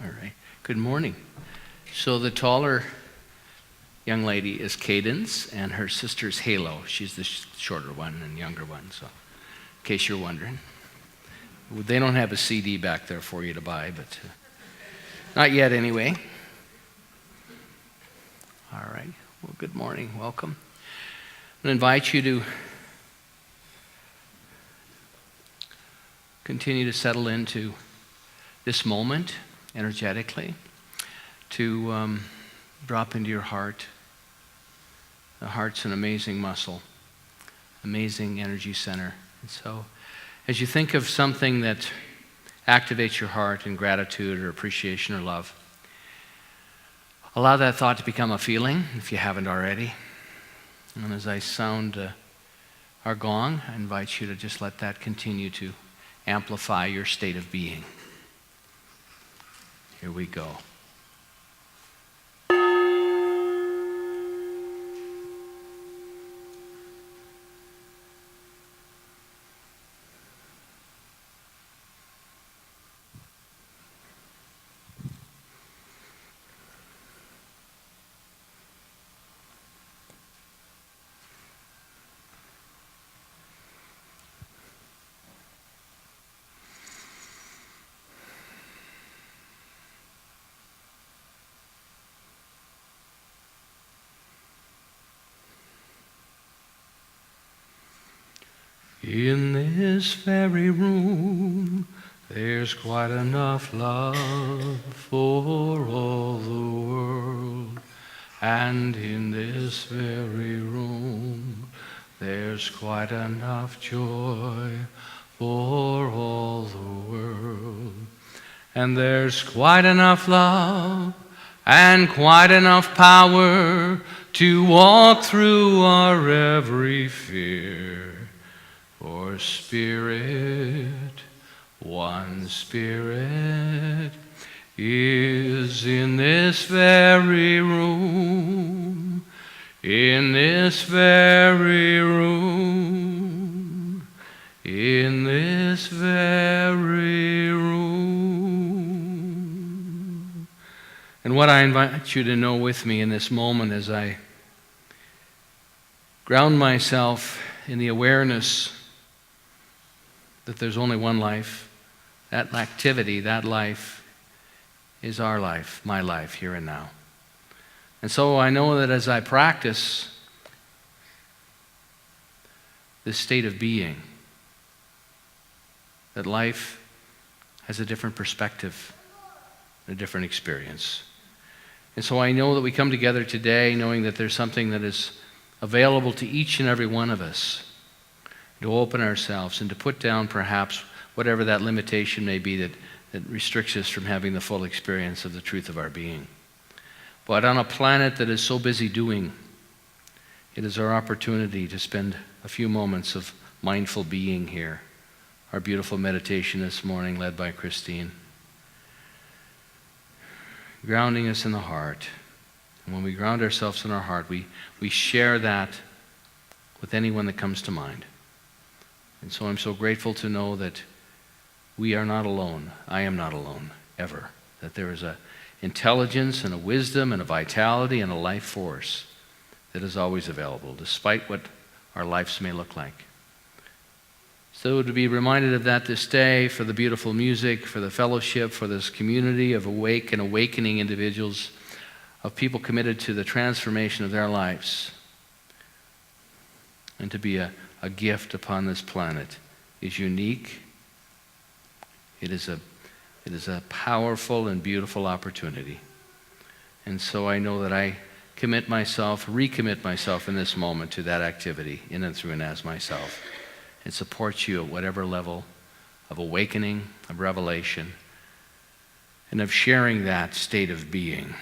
All right. Good morning. So the taller young lady is Cadence, and her sister's Halo. She's the shorter one and younger one, so in case you're wondering. They don't have a CD back there for you to buy, but not yet anyway. All right. Well, good morning. Welcome. I invite you to continue to settle into this moment energetically, to drop into your heart. The heart's an amazing muscle, amazing energy center. And so as you think of something that activates your heart in gratitude or appreciation or love, allow that thought to become a feeling if you haven't already. And as I sound our gong, I invite you to just let that continue to amplify your state of being. Here we go. In this very room, there's quite enough love for all the world. And in this very room, there's quite enough joy for all the world. And there's quite enough love and quite enough power to walk through our every fear. For Spirit, one Spirit, is in this very room, in this very room, in this very room. And what I invite you to know with me in this moment as I ground myself in the awareness that there's only one life. That activity, that life, is our life, my life, here and now. And so I know that as I practice this state of being, that life has a different perspective, a different experience. And so I know that we come together today knowing that there's something that is available to each and every one of us, to open ourselves and to put down perhaps whatever that limitation may be that restricts us from having the full experience of the truth of our being. But on a planet that is so busy doing, it is our opportunity to spend a few moments of mindful being here. Our beautiful meditation this morning led by Christine, grounding us in the heart. And when we ground ourselves in our heart, we share that with anyone that comes to mind. And so I'm so grateful to know that we are not alone. I am not alone, ever. That there is an intelligence and a wisdom and a vitality and a life force that is always available, despite what our lives may look like. So to be reminded of that this day, for the beautiful music, for the fellowship, for this community of awake and awakening individuals, of people committed to the transformation of their lives, and to be a gift upon this planet is unique. It is a powerful and beautiful opportunity. And so I know that I recommit myself in this moment to that activity, in and through and as myself, and support you at whatever level of awakening, of revelation, and of sharing that state of being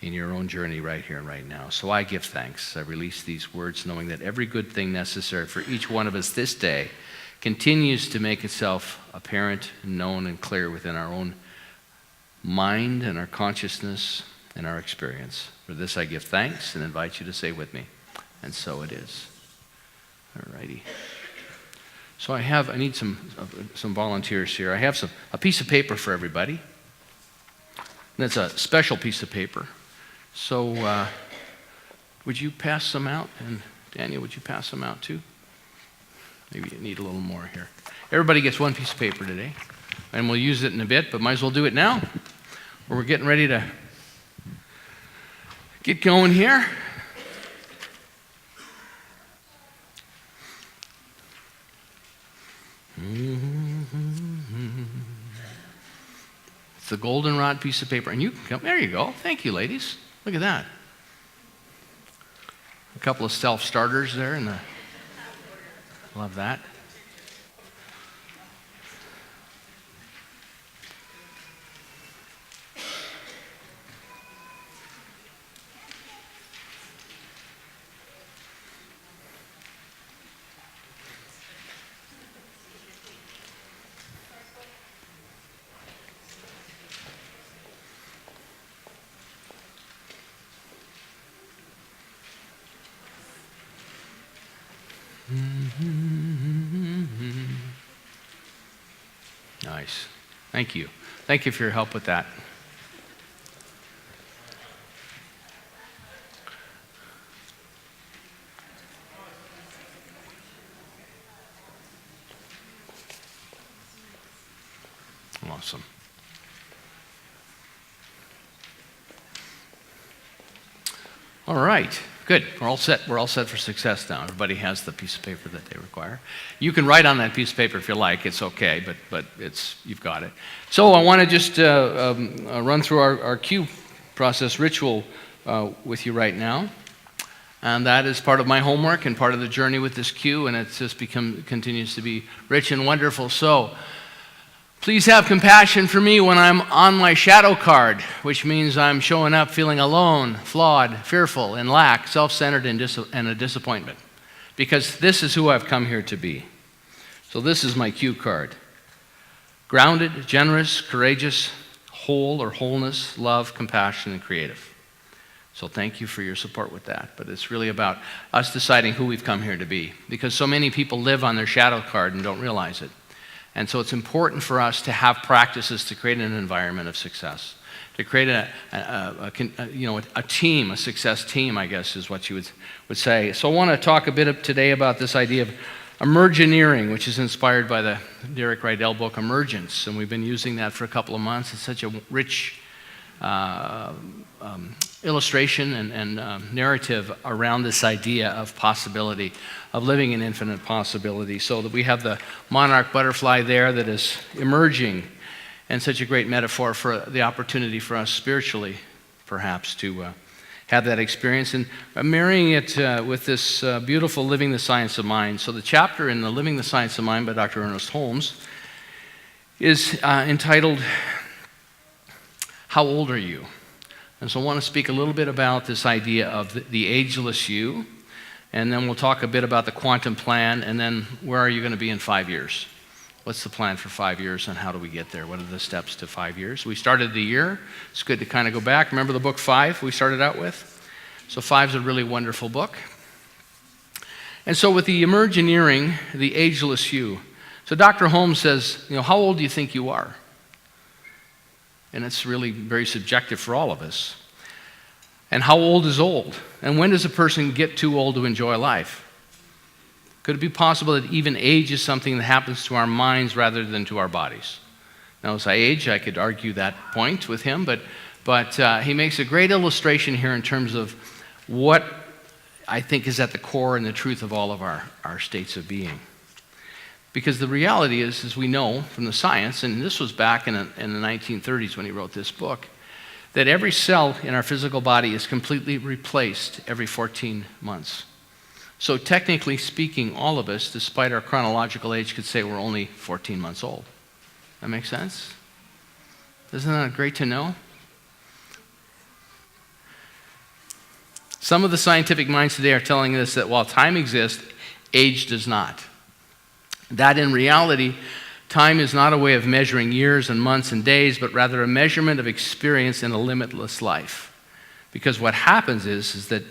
in your own journey right here and right now. So I give thanks. I release these words knowing that every good thing necessary for each one of us this day continues to make itself apparent, known, and clear within our own mind and our consciousness and our experience. For this I give thanks and invite you to say with me, and so it is. All righty. So I need some volunteers here. I have a piece of paper for everybody. That's a special piece of paper. So would you pass some out? And Daniel, would you pass them out too? Maybe you need a little more here. Everybody gets one piece of paper today. And we'll use it in a bit, but might as well do it now. Or we're getting ready to get going here. It's the goldenrod piece of paper. And you can come. There you go. Thank you, ladies. Look at that. A couple of self-starters there. Love that. Nice. Thank you. Thank you for your help with that. Awesome. All right. Good. We're all set. We're all set for success now. Everybody has the piece of paper that they require. You can write on that piece of paper if you like. It's okay, but you've got it. So I want to just run through our cue process ritual with you right now. And that is part of my homework and part of the journey with this cue, and it just continues to be rich and wonderful. So please have compassion for me when I'm on my shadow card, which means I'm showing up feeling alone, flawed, fearful, and lack, self-centered, and a disappointment. Because this is who I've come here to be. So this is my cue card. Grounded, generous, courageous, whole or wholeness, love, compassion, and creative. So thank you for your support with that. But it's really about us deciding who we've come here to be. Because so many people live on their shadow card and don't realize it. And so it's important for us to have practices to create an environment of success, to create a team, a success team, I guess is what you would say. So I want to talk a bit today about this idea of emergineering, which is inspired by the Derek Rydell book, Emergence. And we've been using that for a couple of months. It's such a rich illustration and narrative around this idea of possibility, of living in infinite possibility. So that we have the monarch butterfly there that is emerging, and such a great metaphor for the opportunity for us spiritually, perhaps, to have that experience, and marrying it with this beautiful Living the Science of Mind. So the chapter in the Living the Science of Mind by Dr. Ernest Holmes is entitled, How Old Are You? And so I want to speak a little bit about this idea of the ageless you, and then we'll talk a bit about the quantum plan, and then where are you going to be in 5 years? What's the plan for 5 years, and how do we get there? What are the steps to 5 years? We started the year. It's good to kind of go back. Remember the book 5 we started out with? So 5 is a really wonderful book. And so with the emergineering, the ageless you. So Dr. Holmes says, how old do you think you are? And it's really very subjective for all of us. And how old is old? And when does a person get too old to enjoy life? Could it be possible that even age is something that happens to our minds rather than to our bodies? Now, as I age, I could argue that point with him, but he makes a great illustration here in terms of what I think is at the core and the truth of all of our states of being. Because the reality is, as we know from the science, and this was back in the 1930s when he wrote this book, that every cell in our physical body is completely replaced every 14 months. So technically speaking, all of us, despite our chronological age, could say we're only 14 months old. That makes sense? Isn't that great to know? Some of the scientific minds today are telling us that while time exists, age does not. That in reality, time is not a way of measuring years and months and days, but rather a measurement of experience in a limitless life. Because what happens is that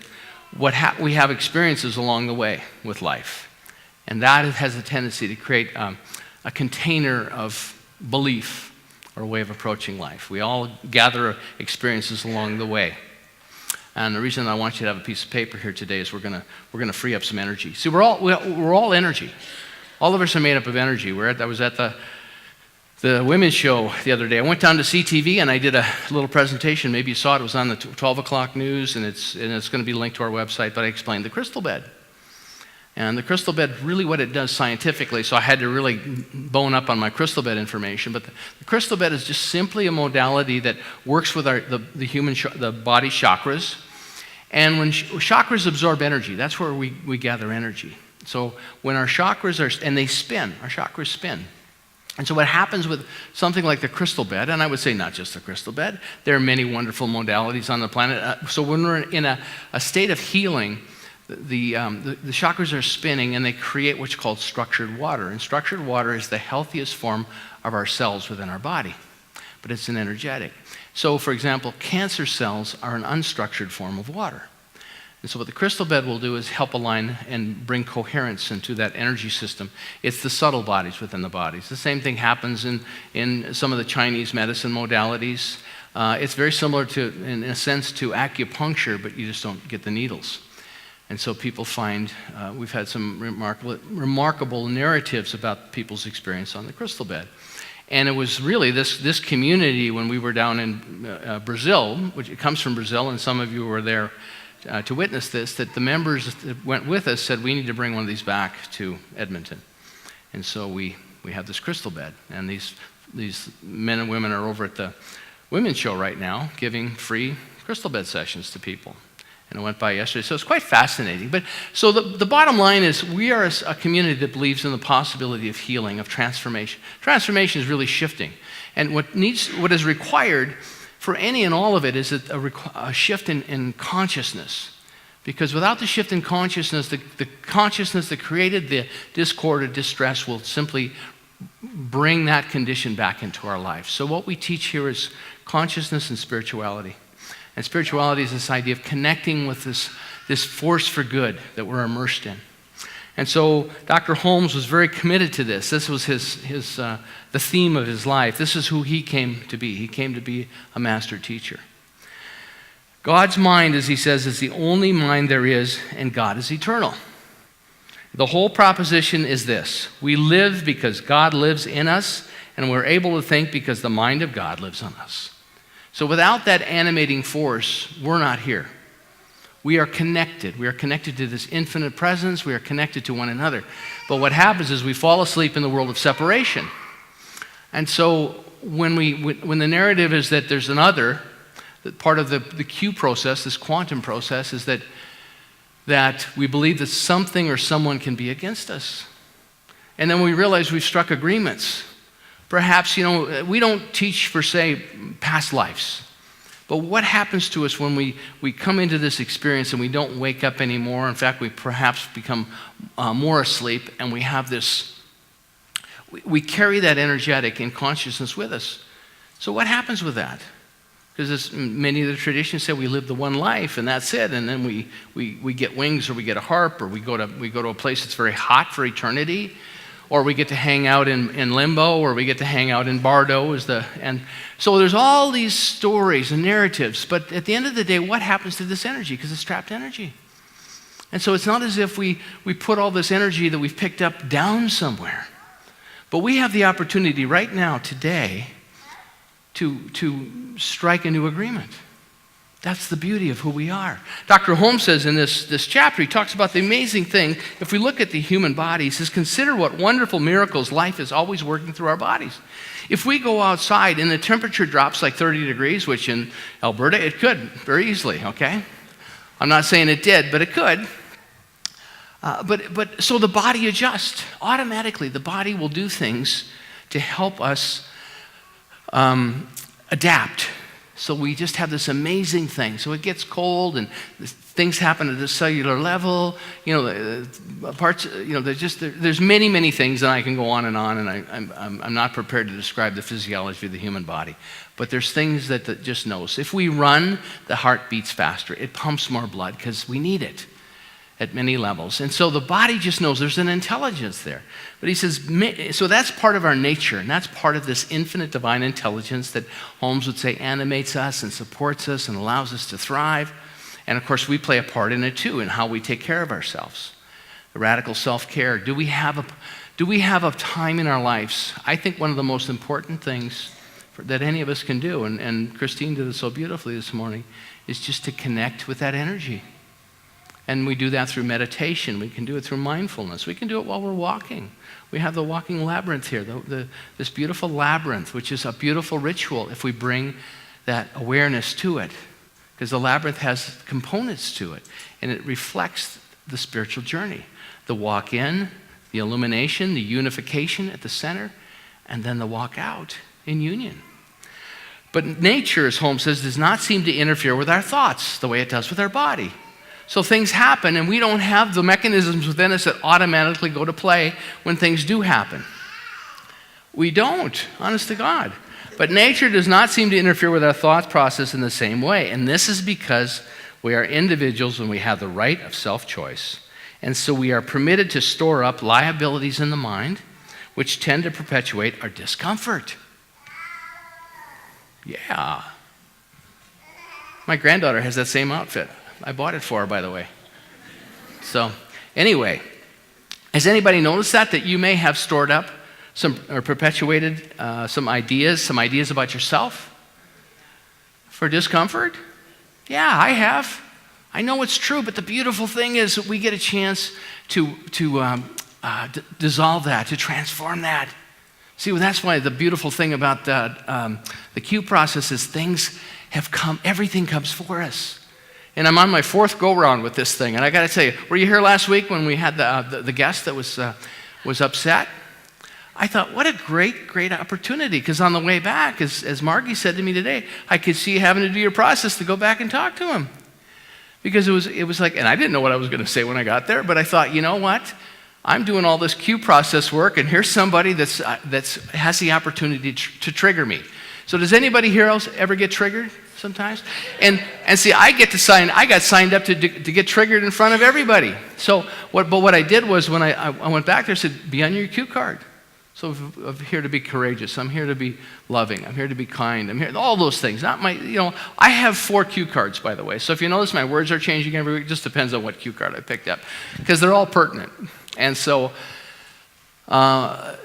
we have experiences along the way with life. And that has a tendency to create a container of belief or a way of approaching life. We all gather experiences along the way. And the reason I want you to have a piece of paper here today is we're gonna free up some energy. See, we're all energy. All of us are made up of energy. I was at the women's show the other day. I went down to CTV and I did a little presentation. Maybe you saw it. It was on the 12 o'clock news, and it's going to be linked to our website. But I explained the crystal bed. And the crystal bed, really what it does scientifically, so I had to really bone up on my crystal bed information, but the crystal bed is just simply a modality that works with the body chakras. And when chakras absorb energy, that's where we gather energy. So when our chakras and they spin, our chakras spin. And so what happens with something like the crystal bed, and I would say not just the crystal bed, there are many wonderful modalities on the planet. So when we're in a state of healing, the chakras are spinning and they create what's called structured water. And structured water is the healthiest form of our cells within our body, but it's an energetic. So for example, cancer cells are an unstructured form of water. And so what the crystal bed will do is help align and bring coherence into that energy system. It's the subtle bodies within the bodies. The same thing happens in some of the Chinese medicine modalities. It's very similar in a sense to acupuncture, but you just don't get the needles. And so people find, we've had some remarkable narratives about people's experience on the crystal bed. And it was really this community when we were down in Brazil, which it comes from Brazil, and some of you were there to witness this, that the members that went with us said, we need to bring one of these back to Edmonton. And so we have this crystal bed. And these men and women are over at the women's show right now giving free crystal bed sessions to people. And I went by yesterday, so it's quite fascinating. But so the bottom line is we are a community that believes in the possibility of healing, of transformation. Transformation is really shifting. And what is required for any and all of it is a shift in consciousness. Because without the shift in consciousness, the consciousness that created the discord or distress will simply bring that condition back into our life. So what we teach here is consciousness and spirituality. And spirituality is this idea of connecting with this force for good that we're immersed in. And so Dr. Holmes was very committed to this. This was the theme of his life. This is who he came to be. He came to be a master teacher. God's mind, as he says, is the only mind there is, and God is eternal. The whole proposition is this: we live because God lives in us, and we're able to think because the mind of God lives on us. So without that animating force, we're not here. We are connected. We are connected to this infinite presence. We are connected to one another. But what happens is we fall asleep in the world of separation. And so when the narrative is that there's an other, that part of the Q process, this quantum process, is that we believe that something or someone can be against us. And then we realize we've struck agreements. Perhaps, we don't teach, per se, past lives. But what happens to us when we come into this experience and we don't wake up anymore? In fact, we perhaps become more asleep, and we have this, we carry that energetic in consciousness with us. So what happens with that? Because as many of the traditions say, we live the one life, and that's it. And then we get wings, or we get a harp, or we go to a place that's very hot for eternity. Or we get to hang out in limbo, or we get to hang out in Bardo. And so there's all these stories and narratives, but at the end of the day, what happens to this energy? Because it's trapped energy. And so it's not as if we put all this energy that we've picked up down somewhere. But we have the opportunity right now, today, to strike a new agreement. That's the beauty of who we are. Dr. Holmes says in this chapter, he talks about the amazing thing. If we look at the human body, he says, consider what wonderful miracles life is always working through our bodies. If we go outside and the temperature drops like 30 degrees, which in Alberta it could very easily, okay? I'm not saying it did, but it could. But so the body adjusts. Automatically, the body will do things to help us adapt. So we just have this amazing thing. So it gets cold, and things happen at the cellular level. There's many, many things, and I can go on, and I'm not prepared to describe the physiology of the human body. But there's things that just knows. If we run, the heart beats faster. It pumps more blood because we need it. at many levels. And so the body just knows there's an intelligence there. But he says, so that's part of our nature, and that's part of this infinite divine intelligence that Holmes would say animates us and supports us and allows us to thrive. And of course, we play a part in it too, in how we take care of ourselves. The radical self-care. Do we have a time in our lives? I think one of the most important things that any of us can do, and Christine did it so beautifully this morning, is just to connect with that energy. And we do that through meditation. We can do it through mindfulness. We can do it while we're walking. We have the walking labyrinth here, this beautiful labyrinth, which is a beautiful ritual if we bring that awareness to it. Because the labyrinth has components to it, and it reflects the spiritual journey. The walk in, the illumination, the unification at the center, and then the walk out in union. But nature, as Holmes says, does not seem to interfere with our thoughts the way it does with our body. So things happen, and we don't have the mechanisms within us that automatically go to play when things do happen. We don't, honest to God. But nature does not seem to interfere with our thought process in the same way. And this is because we are individuals and we have the right of self-choice. And so we are permitted to store up liabilities in the mind, which tend to perpetuate our discomfort. Yeah. My granddaughter has that same outfit. I bought it for her, by the way. So, anyway, has anybody noticed that you may have stored up or perpetuated some ideas about yourself for discomfort? Yeah, I have. I know it's true, but the beautiful thing is that we get a chance to dissolve that, to transform that. See, well, that's why the beautiful thing about the Q process is things have come, everything comes for us. And I'm on my fourth go-round with this thing. And I got to tell you, were you here last week when we had the guest that was upset? I thought, what a great opportunity. Because on the way back, as Margie said to me today, I could see you having to do your process to go back and talk to him. Because it was like, and I didn't know what I was going to say when I got there, but I thought, you know what? I'm doing all this Q process work, and here's somebody that's has the opportunity to trigger me. So does anybody here else ever get triggered sometimes? And see, I got signed up to get triggered in front of everybody. So what I did was when I went back there, I said, be on your Q card. So I'm here to be courageous. I'm here to be loving. I'm here to be kind. I'm here, all those things. Not my, I have 4 Q cards, by the way. So if you notice, my words are changing every week. It just depends on what Q card I picked up, because they're all pertinent. And so, but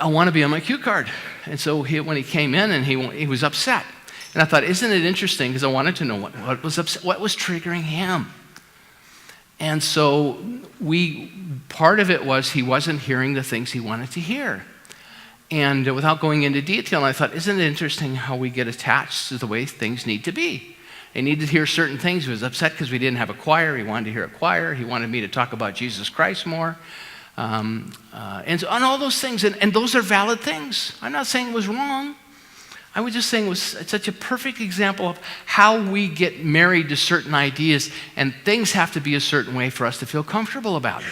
I want to be on my Q card. And so when he came in, and he was upset. And I thought, isn't it interesting? Because I wanted to know what was upset, what was triggering him. And so part of it was he wasn't hearing the things he wanted to hear. And without going into detail, I thought, isn't it interesting how we get attached to the way things need to be? He needed to hear certain things. He was upset because we didn't have a choir. He wanted to hear a choir. He wanted me to talk about Jesus Christ more. And all those things. And those are valid things. I'm not saying it was wrong. I was just saying it's such a perfect example of how we get married to certain ideas, and things have to be a certain way for us to feel comfortable about it.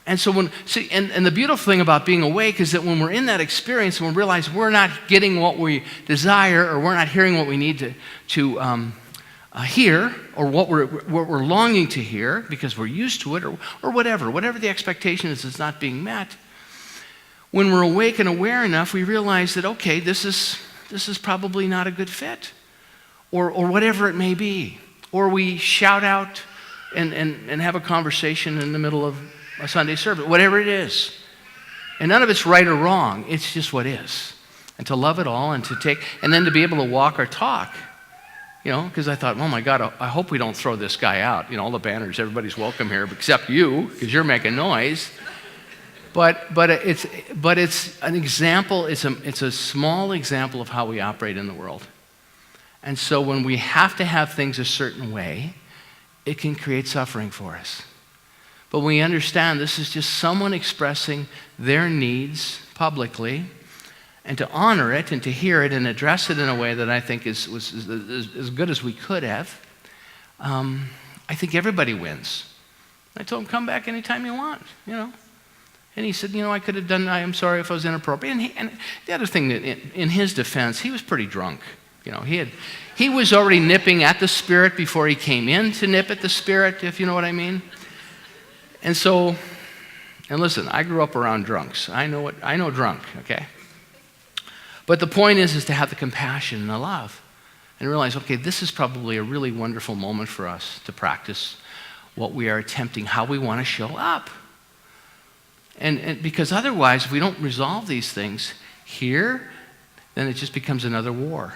And so and the beautiful thing about being awake is that when we're in that experience and we realize we're not getting what we desire, or we're not hearing what we need to hear, or what we're longing to hear because we're used to it, or whatever the expectation is not being met. When we're awake and aware enough, we realize that, okay, this is probably not a good fit, or whatever it may be. Or we shout out and have a conversation in the middle of a Sunday service, whatever it is. And none of it's right or wrong. It's just what is. And to love it all, and then to be able to walk our talk. Because I thought, oh my God, I hope we don't throw this guy out. All the banners, everybody's welcome here, except you, because you're making noise. But it's an example. It's a small example of how we operate in the world. And so when we have to have things a certain way, it can create suffering for us. But we understand this is just someone expressing their needs publicly, and to honor it and to hear it and address it in a way that I think was as good as we could have. I think everybody wins. I told him, come back anytime you want. And he said, I could have done, I'm sorry if I was inappropriate. And the other thing, that in his defense, he was pretty drunk. He was already nipping at the Spirit before he came in to nip at the Spirit, if you know what I mean. And so, and listen, I grew up around drunks. I know drunk, okay? But the point is to have the compassion and the love and realize, okay, this is probably a really wonderful moment for us to practice what we are attempting, how we want to show up. And because otherwise, if we don't resolve these things here, then it just becomes another war.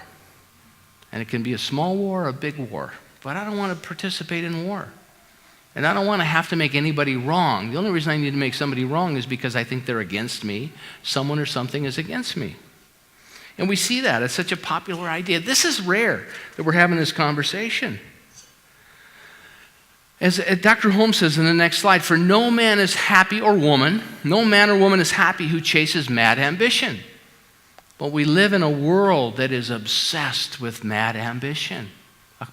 And it can be a small war or a big war. But I don't want to participate in war. And I don't want to have to make anybody wrong. The only reason I need to make somebody wrong is because I think they're against me. Someone or something is against me. And we see that. It's such a popular idea. This is rare that we're having this conversation. As Dr. Holmes says in the next slide, for no man is happy or woman, no man or woman is happy who chases mad ambition. But we live in a world that is obsessed with mad ambition,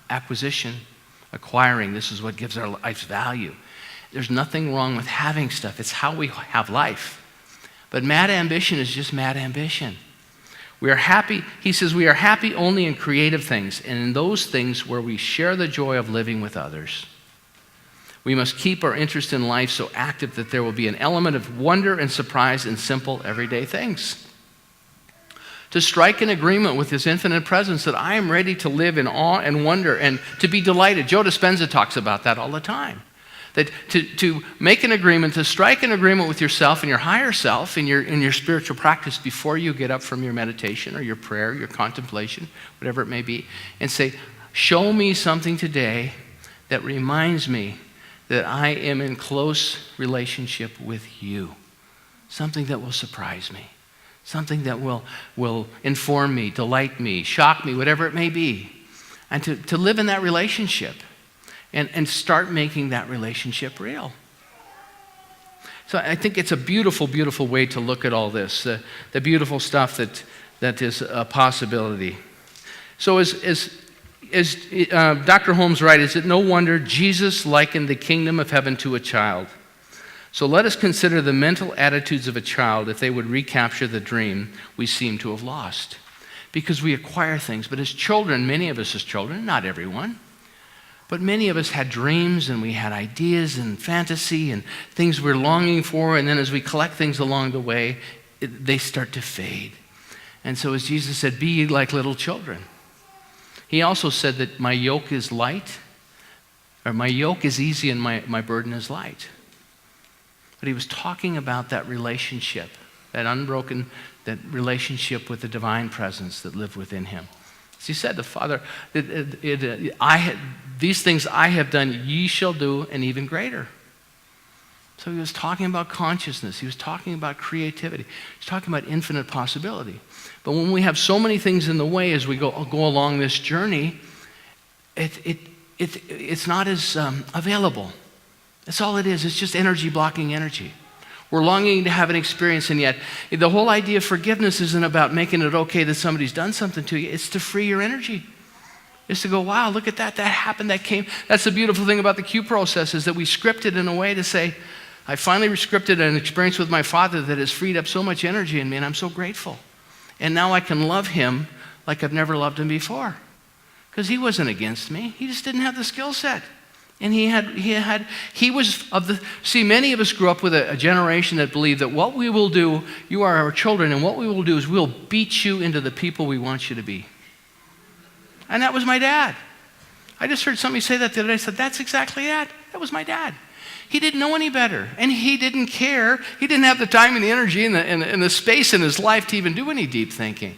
acquisition, acquiring. This is what gives our life value. There's nothing wrong with having stuff. It's how we have life. But mad ambition is just mad ambition. We are happy, he says, we are happy only in creative things and in those things where we share the joy of living with others. We must keep our interest in life so active that there will be an element of wonder and surprise in simple, everyday things. To strike an agreement with His infinite presence that I am ready to live in awe and wonder and to be delighted. Joe Dispenza talks about that all the time. That to make an agreement, to strike an agreement with yourself and your higher self in your spiritual practice before you get up from your meditation or your prayer, your contemplation, whatever it may be, and say, show me something today that reminds me that I am in close relationship with you. Something that will surprise me. Something that will inform me, delight me, shock me, whatever it may be. And to live in that relationship and start making that relationship real. So I think it's a beautiful, beautiful way to look at all this, the beautiful stuff that is a possibility. So as Dr. Holmes writes, is it no wonder Jesus likened the kingdom of heaven to a child? So let us consider the mental attitudes of a child if they would recapture the dream we seem to have lost. Because we acquire things, but as children, many of us as children, not everyone, but many of us had dreams and we had ideas and fantasy and things we're longing for, and then as we collect things along the way, they start to fade. And so as Jesus said, be ye like little children. He also said that my yoke is light, or my yoke is easy and my burden is light. But he was talking about that relationship, that unbroken, that relationship with the divine presence that lived within him. As he said, the Father, these things I have done, ye shall do, and even greater. So he was talking about consciousness. He was talking about creativity. He was talking about infinite possibility. But when we have so many things in the way as we go along this journey, it's not as available. That's all it is. It's just energy blocking energy. We're longing to have an experience, and yet the whole idea of forgiveness isn't about making it okay that somebody's done something to you. It's to free your energy. It's to go, wow, look at that. That happened. That came. That's the beautiful thing about the Q process is that we script it in a way to say, I finally scripted an experience with my Father that has freed up so much energy in me, and I'm so grateful. And now I can love him like I've never loved him before. Because he wasn't against me. He just didn't have the skill set. And many of us grew up with a generation that believed that what we will do, you are our children, and what we will do is we'll beat you into the people we want you to be. And that was my dad. I just heard somebody say that the other day. I said, that's exactly it. That was my dad. He didn't know any better, and he didn't care. He didn't have the time and the energy and the space in his life to even do any deep thinking.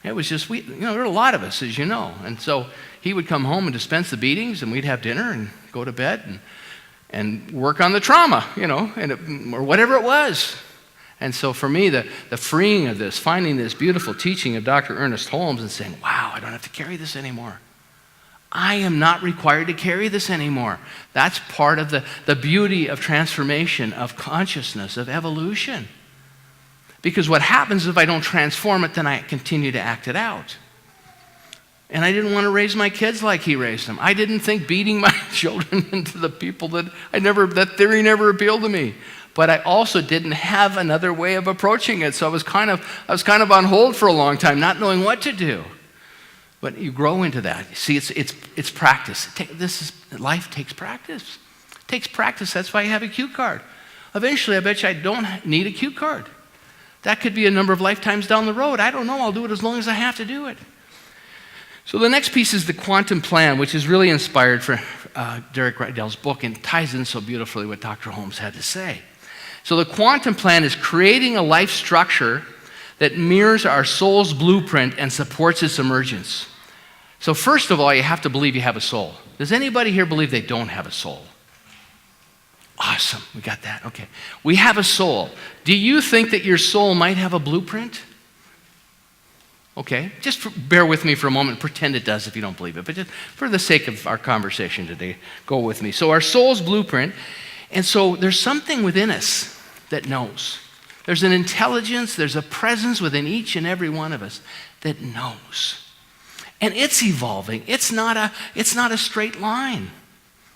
It was just, there were a lot of us, as you know. And so he would come home and dispense the beatings, and we'd have dinner and go to bed and work on the trauma, or whatever it was. And so for me, the freeing of this, finding this beautiful teaching of Dr. Ernest Holmes and saying, wow, I don't have to carry this anymore. I am not required to carry this anymore. That's part of the beauty of transformation, of consciousness, of evolution. Because what happens if I don't transform it, then I continue to act it out. And I didn't want to raise my kids like he raised them. I didn't think beating my children into the people that theory never appealed to me. But I also didn't have another way of approaching it. So I was kind of on hold for a long time, not knowing what to do. But you grow into that. You see, it's practice. Life takes practice. It takes practice. That's why you have a cue card. Eventually, I bet you I don't need a cue card. That could be a number of lifetimes down the road. I don't know. I'll do it as long as I have to do it. So the next piece is the quantum plan, which is really inspired for Derek Rydell's book and ties in so beautifully what Dr. Holmes had to say. So the quantum plan is creating a life structure that mirrors our soul's blueprint and supports its emergence. So first of all, you have to believe you have a soul. Does anybody here believe they don't have a soul? Awesome, we got that, okay. We have a soul. Do you think that your soul might have a blueprint? Okay, just bear with me for a moment. Pretend it does if you don't believe it. But just for the sake of our conversation today, go with me. So our soul's blueprint, and so there's something within us that knows. There's an intelligence, there's a presence within each and every one of us that knows. And it's evolving. It's not a straight line.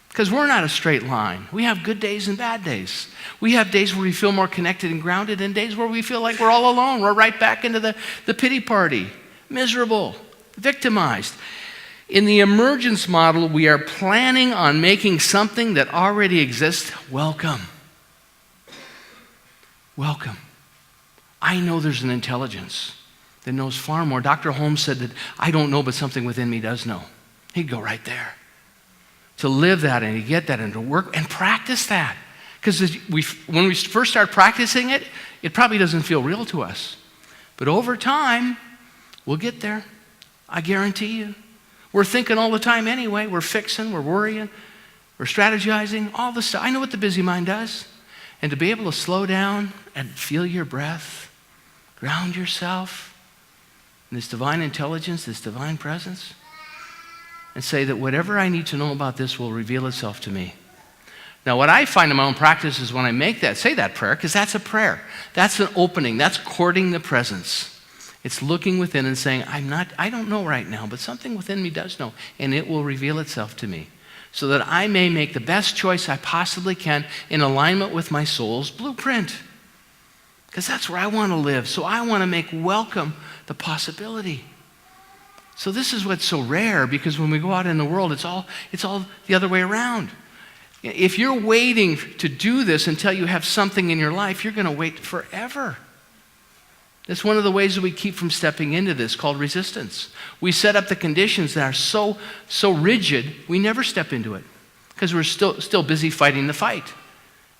Because we're not a straight line. We have good days and bad days. We have days where we feel more connected and grounded and days where we feel like we're all alone. We're right back into the pity party, miserable, victimized. In the emergence model, we are planning on making something that already exists welcome. Welcome. I know there's an intelligence that knows far more. Dr. Holmes said that I don't know, but something within me does know. He'd go right there. To live that and to get that and to work and practice that. Because when we first start practicing it, it probably doesn't feel real to us. But over time, we'll get there. I guarantee you. We're thinking all the time anyway. We're fixing, we're worrying, we're strategizing, all the stuff. I know what the busy mind does. And to be able to slow down and feel your breath, ground yourself in this divine intelligence, this divine presence, and say that whatever I need to know about this will reveal itself to me. Now, what I find in my own practice is when I say that prayer, because that's a prayer. That's an opening. That's courting the presence. It's looking within and saying, I don't know right now, but something within me does know, and it will reveal itself to me so that I may make the best choice I possibly can in alignment with my soul's blueprint. Because that's where I want to live. So I want to make welcome the possibility. So this is what's so rare, because when we go out in the world, it's all the other way around. If you're waiting to do this until you have something in your life, you're going to wait forever. That's one of the ways that we keep from stepping into this, called resistance. We set up the conditions that are so rigid, we never step into it because we're still busy fighting the fight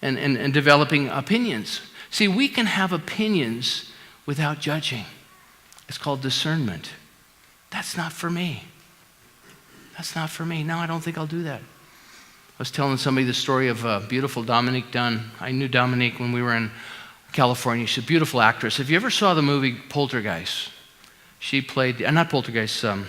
and developing opinions. See, we can have opinions without judging. It's called discernment. That's not for me. That's not for me. No, I don't think I'll do that. I was telling somebody the story of beautiful Dominique Dunn. I knew Dominique when we were in California. She's a beautiful actress. If you ever saw the movie Poltergeist, she played, not Poltergeist, oh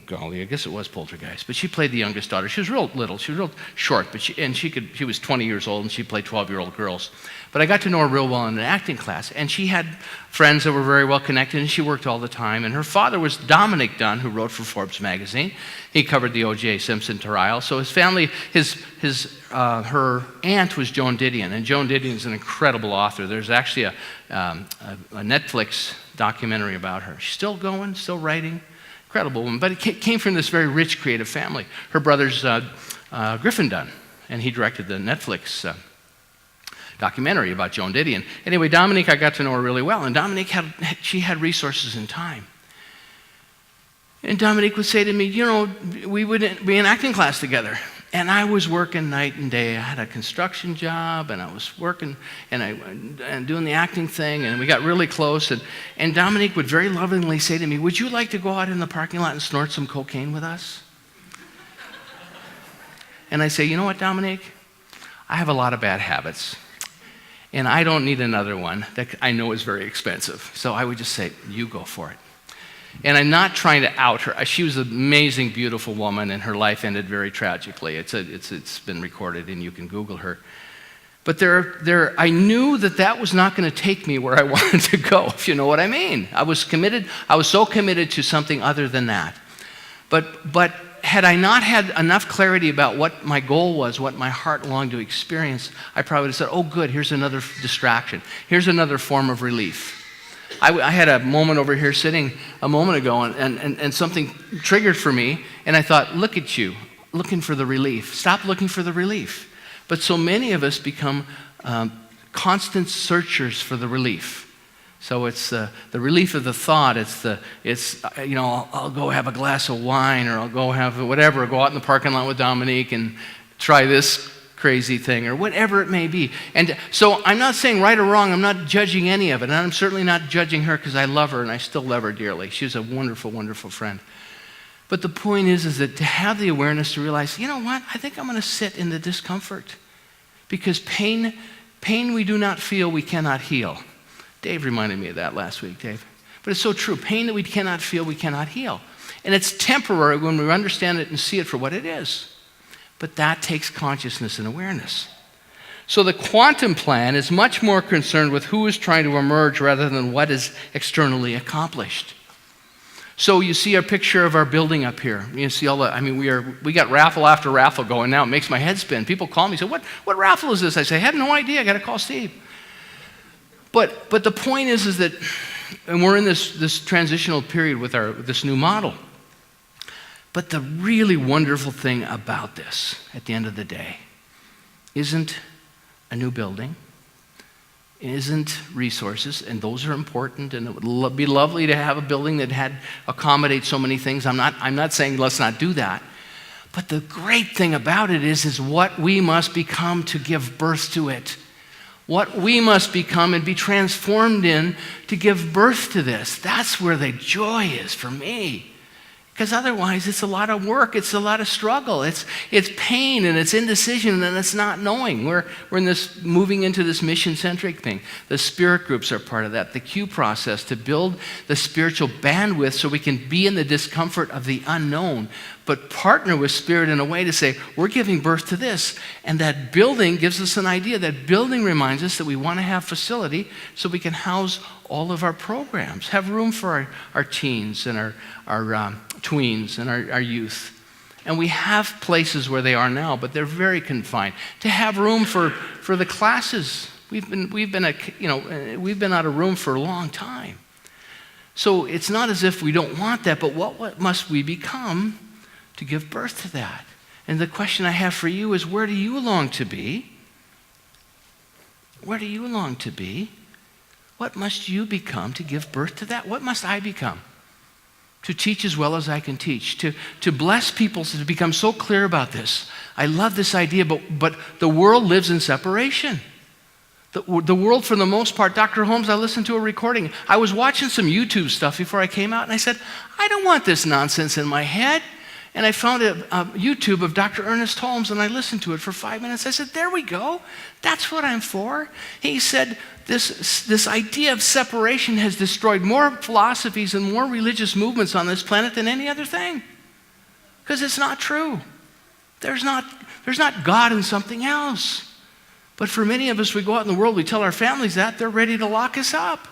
golly, I guess it was Poltergeist, but she played the youngest daughter. She was real little. She was real short, but she was 20 years old, and she played 12-year-old girls. But I got to know her real well in an acting class, and she had friends that were very well connected, and she worked all the time. And her father was Dominique Dunn, who wrote for Forbes magazine. He covered the O.J. Simpson trial. So his family, her aunt was Joan Didion, and Joan Didion is an incredible author. There's actually a Netflix documentary about her. She's still going, still writing. Incredible woman, but it came from this very rich, creative family. Her brother's Griffin Dunn, and he directed the Netflix documentary about Joan Didion. Anyway, Dominique, I got to know her really well, and Dominique had resources and time. And Dominique would say to me, you know, we would be in acting class together, and I was working night and day. I had a construction job, and I was working and doing the acting thing, and we got really close. And Dominique would very lovingly say to me, would you like to go out in the parking lot and snort some cocaine with us? And I say, you know what, Dominique? I have a lot of bad habits, and I don't need another one that I know is very expensive. So I would just say, you go for it. And I'm not trying to out her. She was an amazing, beautiful woman, and her life ended very tragically. It's been recorded, and you can Google her. But I knew that was not going to take me where I wanted to go, if you know what I mean. I was committed. I was so committed to something other than that. But had I not had enough clarity about what my goal was, what my heart longed to experience, I probably would have said, oh, good, here's another distraction. Here's another form of relief. I had a moment over here sitting a moment ago, and something triggered for me, and I thought, look at you. looking for the relief. Stop looking for the relief. But so many of us become constant searchers for the relief. So it's the relief of the thought. I'll go have a glass of wine, or I'll go have whatever, or go out in the parking lot with Dominique and try this crazy thing, or whatever it may be. And so I'm not saying right or wrong. I'm not judging any of it. And I'm certainly not judging her, because I love her and I still love her dearly. She's a wonderful, wonderful friend. But the point is that to have the awareness to realize, you know what? I think I'm going to sit in the discomfort. Because pain we do not feel, we cannot heal. Dave reminded me of that last week, Dave. But it's so true. Pain that we cannot feel, we cannot heal. And it's temporary when we understand it and see it for what it is. But that takes consciousness and awareness. So the quantum plan is much more concerned with who is trying to emerge rather than what is externally accomplished. So you see a picture of our building up here. You see we got raffle after raffle going now. It makes my head spin. People call me and say, what raffle is this? I say, I have no idea. I got to call Steve. But the point is that, and we're in this transitional period with this new model. But the really wonderful thing about this, at the end of the day, isn't a new building, isn't resources, and those are important, and it would be lovely to have a building that had accommodate so many things. I'm not saying let's not do that. But the great thing about it is what we must become to give birth to it. What we must become and be transformed in to give birth to this. That's where the joy is for me. Because otherwise, it's a lot of work, it's a lot of struggle, it's pain, and it's indecision, and it's not knowing. We're in this, moving into this mission-centric thing. The spirit groups are part of that. The Q process to build the spiritual bandwidth so we can be in the discomfort of the unknown, but partner with spirit in a way to say, we're giving birth to this. And that building gives us an idea. That building reminds us that we want to have facility so we can house all of our programs, have room for our teens and our tweens and our youth. And we have places where they are now, but they're very confined. To have room for the classes. We've been out of room for a long time. So it's not as if we don't want that, but what must we become to give birth to that? And the question I have for you is, where do you long to be? Where do you long to be? What must you become to give birth to that? What must I become? To teach as well as I can teach, to bless people, to become so clear about this. I love this idea, but the world lives in separation. The world, for the most part, Dr. Holmes, I listened to a recording. I was watching some YouTube stuff before I came out, and I said, I don't want this nonsense in my head. And I found a YouTube of Dr. Ernest Holmes, and I listened to it for 5 minutes. I said, there we go. That's what I'm for. He said, this idea of separation has destroyed more philosophies and more religious movements on this planet than any other thing. Because it's not true. There's not God in something else. But for many of us, we go out in the world, we tell our families that, they're ready to lock us up.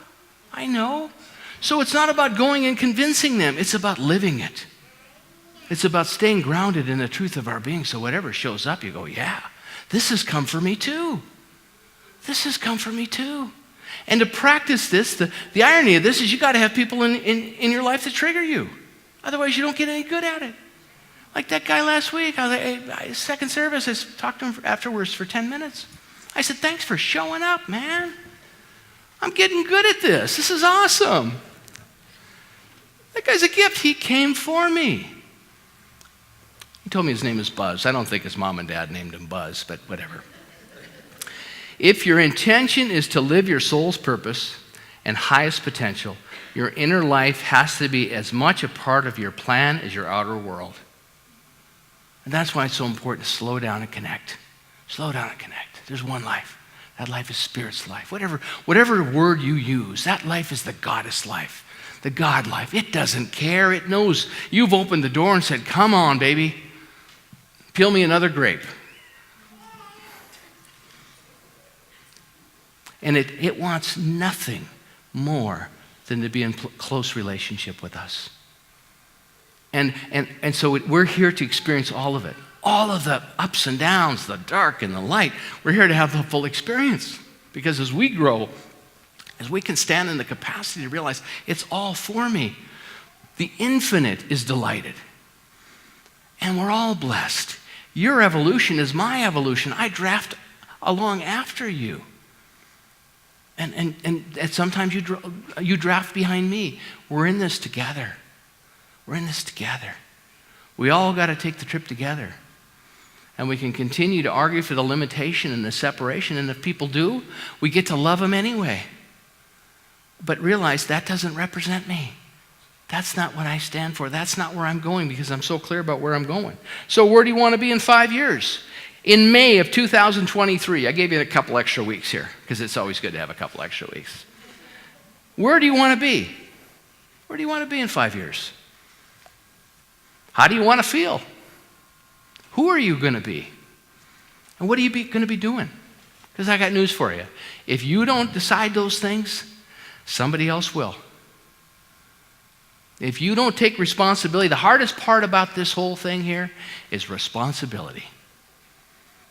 I know. So it's not about going and convincing them. It's about living it. It's about staying grounded in the truth of our being, so whatever shows up, you go, yeah, this has come for me too. This has come for me too. And to practice this, the irony of this is you got to have people in your life that trigger you. Otherwise, you don't get any good at it. Like that guy last week, second service, I talked to him afterwards for 10 minutes. I said, thanks for showing up, man. I'm getting good at this. This is awesome. That guy's a gift. He came for me. He told me his name is Buzz. I don't think his mom and dad named him Buzz, but whatever. If your intention is to live your soul's purpose and highest potential, your inner life has to be as much a part of your plan as your outer world. And that's why it's so important to slow down and connect. Slow down and connect. There's one life. That life is Spirit's life. Whatever word you use, that life is the goddess life, the God life. It doesn't care. It knows you've opened the door and said, come on, baby. Peel me another grape. And it wants nothing more than to be in close relationship with us. And so we're here to experience all of it. All of the ups and downs, the dark and the light. We're here to have the full experience. Because as we grow, as we can stand in the capacity to realize it's all for me, the infinite is delighted. And we're all blessed. Your evolution is my evolution. I draft along after you. And sometimes you draft behind me. We're in this together. We're in this together. We all got to take the trip together. And we can continue to argue for the limitation and the separation. And if people do, we get to love them anyway. But realize that doesn't represent me. That's not what I stand for. That's not where I'm going, because I'm so clear about where I'm going. So where do you want to be in 5 years? In May of 2023, I gave you a couple extra weeks here, because it's always good to have a couple extra weeks. Where do you want to be? Where do you want to be in 5 years? How do you want to feel? Who are you going to be? And what are you going to be doing? Because I got news for you. If you don't decide those things, somebody else will. If you don't take responsibility, the hardest part about this whole thing here is responsibility.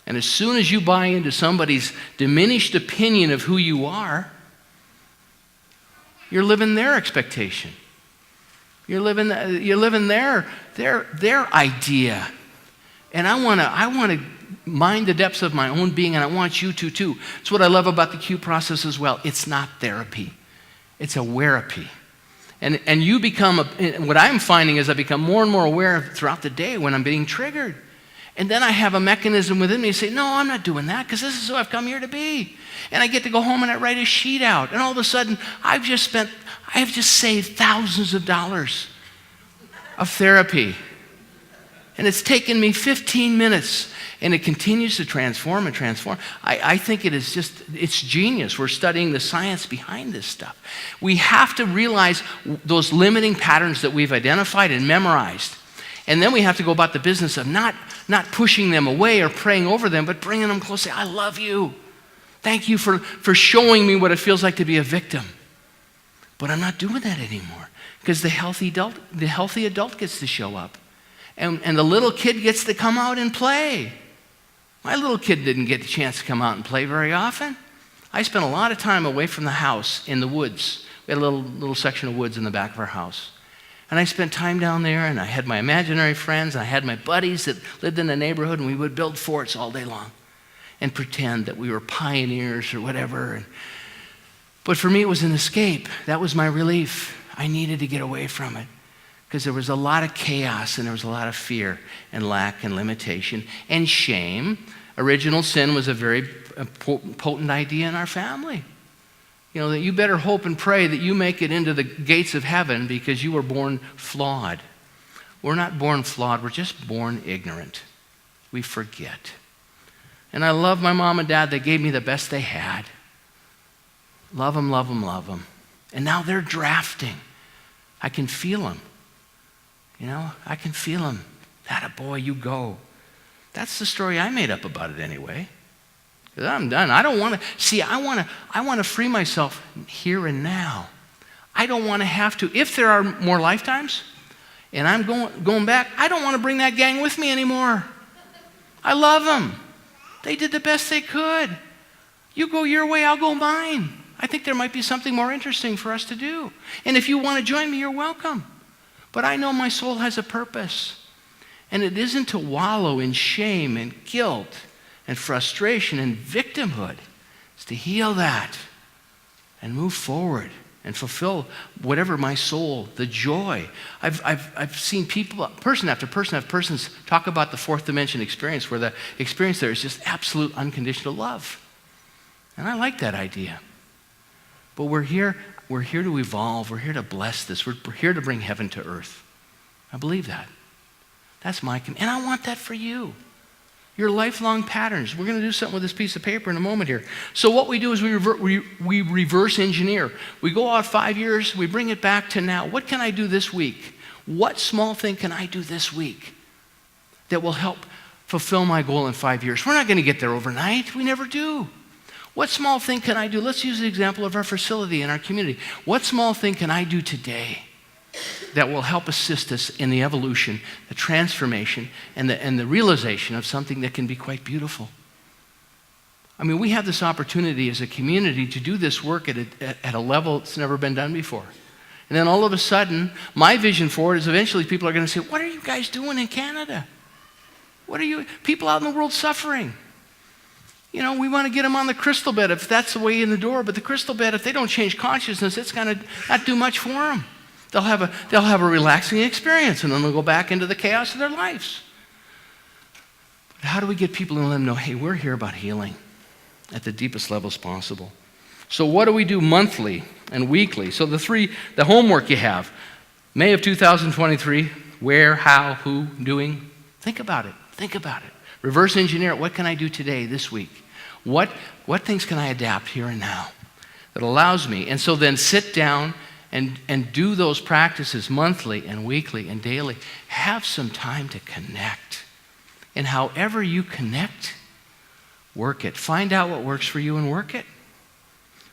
And as soon as you buy into somebody's diminished opinion of who you are, you're living their expectation. You're living their idea. And I want to mind the depths of my own being, and I want you to too. It's what I love about the Q process as well. It's not therapy. It's awarepy. And you become, what I'm finding is I become more and more aware of throughout the day when I'm being triggered. And then I have a mechanism within me to say, no, I'm not doing that, because this is who I've come here to be. And I get to go home and I write a sheet out. And all of a sudden, I've just saved thousands of dollars of therapy. And it's taken me 15 minutes. And it continues to transform and transform. I think it is it's genius. We're studying the science behind this stuff. We have to realize those limiting patterns that we've identified and memorized. And then we have to go about the business of not pushing them away or praying over them, but bringing them close. Say, I love you. Thank you for showing me what it feels like to be a victim. But I'm not doing that anymore, because the healthy adult gets to show up. And the little kid gets to come out and play. My little kid didn't get the chance to come out and play very often. I spent a lot of time away from the house in the woods. We had a little section of woods in the back of our house. And I spent time down there, and I had my imaginary friends, and I had my buddies that lived in the neighborhood, and we would build forts all day long and pretend that we were pioneers or whatever. But for me, it was an escape. That was my relief. I needed to get away from it, because there was a lot of chaos, and there was a lot of fear and lack and limitation and shame. Original sin was a very potent idea in our family. You know, that you better hope and pray that you make it into the gates of heaven because you were born flawed. We're not born flawed, we're just born ignorant. We forget. And I love my mom and dad. They gave me the best they had. Love them, love them, love them. And now they're drafting. I can feel them. You know, I can feel them. Atta boy, you go. That's the story I made up about it anyway. Because I'm done. I don't want to, see, I want to free myself here and now. I don't want to have to, if there are more lifetimes, and I'm going back, I don't want to bring that gang with me anymore. I love them. They did the best they could. You go your way, I'll go mine. I think there might be something more interesting for us to do. And if you want to join me, you're welcome. But I know my soul has a purpose. And it isn't to wallow in shame and guilt and frustration and victimhood. It's to heal that and move forward and fulfill whatever my soul, the joy. I've seen people, person after person after person, talk about the fourth dimension experience, where the experience there is just absolute unconditional love. And I like that idea. But we're here to evolve. We're here to bless this. We're here to bring heaven to earth. I believe that. That's my and I want that for you. Your lifelong patterns. We're going to do something with this piece of paper in a moment here. So what we do is we reverse engineer. We go out 5 years. We bring it back to now. What can I do this week? What small thing can I do this week that will help fulfill my goal in 5 years? We're not going to get there overnight. We never do. What small thing can I do? Let's use the example of our facility and our community. What small thing can I do today that will help assist us in the evolution, the transformation, and the realization of something that can be quite beautiful? I mean, we have this opportunity as a community to do this work at a level that's never been done before. And then all of a sudden, my vision for it is eventually people are going to say, what are you guys doing in Canada? People out in the world suffering. We want to get them on the crystal bed if that's the way in the door. But the crystal bed, if they don't change consciousness, it's going to not do much for them. They'll have a relaxing experience, and then they'll go back into the chaos of their lives. But how do we get people to let them know, hey, we're here about healing at the deepest levels possible? So what do we do monthly and weekly? So the homework you have, May of 2023, where, how, who, doing. Think about it. Think about it. Reverse engineer it. What can I do today, this week? What things can I adapt here and now that allows me? And so then sit down and do those practices monthly and weekly and daily. Have some time to connect. And however you connect, work it. Find out what works for you and work it.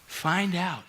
Find out.